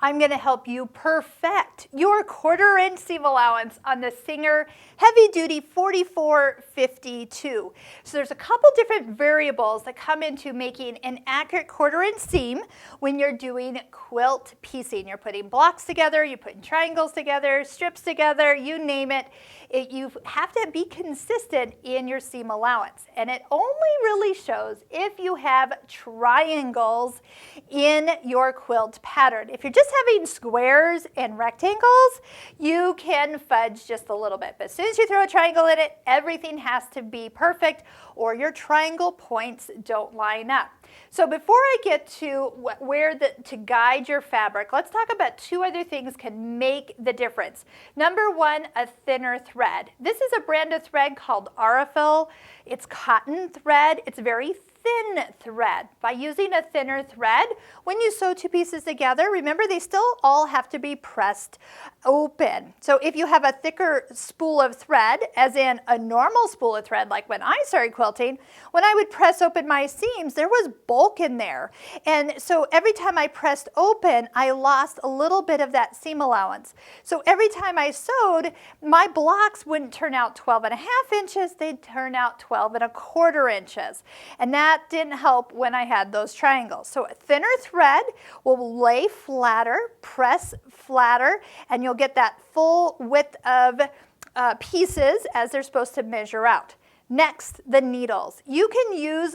I'm going to help you perfect your 1/4 inch seam allowance on the Singer Heavy Duty 4452. So there's a couple different variables that come into making an accurate 1/4 inch seam when you're doing quilt piecing. You're putting blocks together, you're putting triangles together, strips together, you name it. You have to be consistent in your seam allowance. And it only really shows if you have triangles in your quilt pattern. If you're just having squares and rectangles, you can fudge just a little bit. But as soon as you throw a triangle in it, everything has to be perfect or your triangle points don't line up. So before I get to to guide your fabric, let's talk about 2 other things can make the difference. Number 1, a thinner thread. This is a brand of thread called Aurifil. It's cotton thread. It's very thin thread. By using a thinner thread, when you sew 2 pieces together, remember they still all have to be pressed open. So if you have a thicker spool of thread, as in a normal spool of thread, like when I started quilting, when I would press open my seams, there was bulk in there. And so every time I pressed open, I lost a little bit of that seam allowance. So every time I sewed, my blocks wouldn't turn out 12.5 inches, they'd turn out 12.25 inches. And that didn't help when I had those triangles. So a thinner thread will lay flatter, press flatter, and you'll get that full width of pieces as they're supposed to measure out. Next, the needles. You can use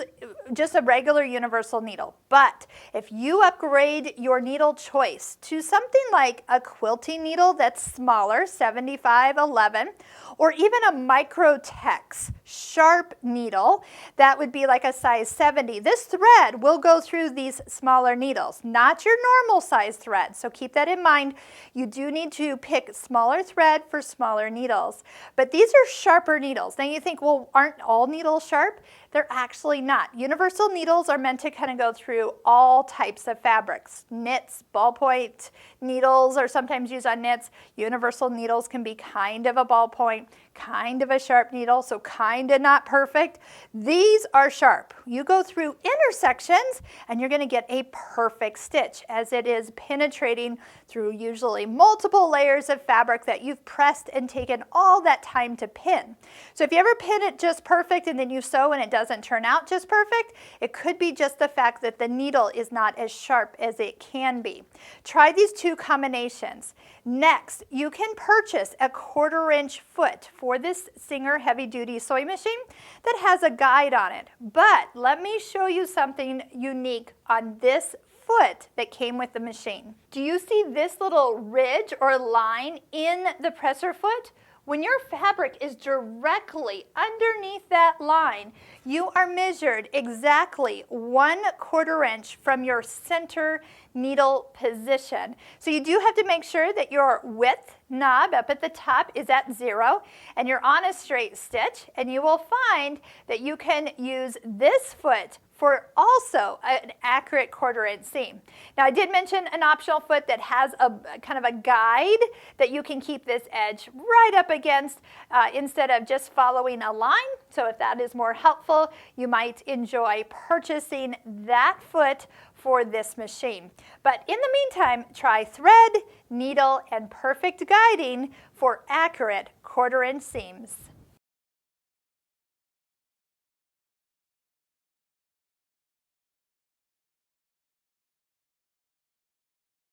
just a regular universal needle, but if you upgrade your needle choice to something like a quilting needle that's smaller, 7511, or even a Microtex sharp needle, that would be like a size 70. This thread will go through these smaller needles, not your normal size thread. So keep that in mind. You do need to pick smaller thread for smaller needles, but these are sharper needles. Now you think, well, aren't all needles sharp? They're actually not. Universal needles are meant to kind of go through all types of fabrics. Knits, ballpoint needles are sometimes used on knits. Universal needles can be kind of a ballpoint, kind of a sharp needle, so kind of not perfect. These are sharp. You go through intersections and you're going to get a perfect stitch as it is penetrating through usually multiple layers of fabric that you've pressed and taken all that time to pin. So if you ever pin it just perfect and then you sew and it doesn't turn out just perfect, it could be just the fact that the needle is not as sharp as it can be. Try these 2 combinations. Next, you can purchase a 1/4 inch foot for this Singer Heavy Duty sewing machine that has a guide on it. But let me show you something unique on this foot that came with the machine. Do you see this little ridge or line in the presser foot? When your fabric is directly underneath that line, you are measured exactly 1/4 inch from your center needle position. So you do have to make sure that your width knob up at the top is at 0 and you're on a straight stitch, and you will find that you can use this foot for also an accurate 1/4 inch seam. Now I did mention an optional foot that has a kind of a guide that you can keep this edge right up against instead of just following a line. So if that is more helpful, you might enjoy purchasing that foot for this machine. But in the meantime, try thread, needle, and perfect guiding for accurate 1/4 inch seams.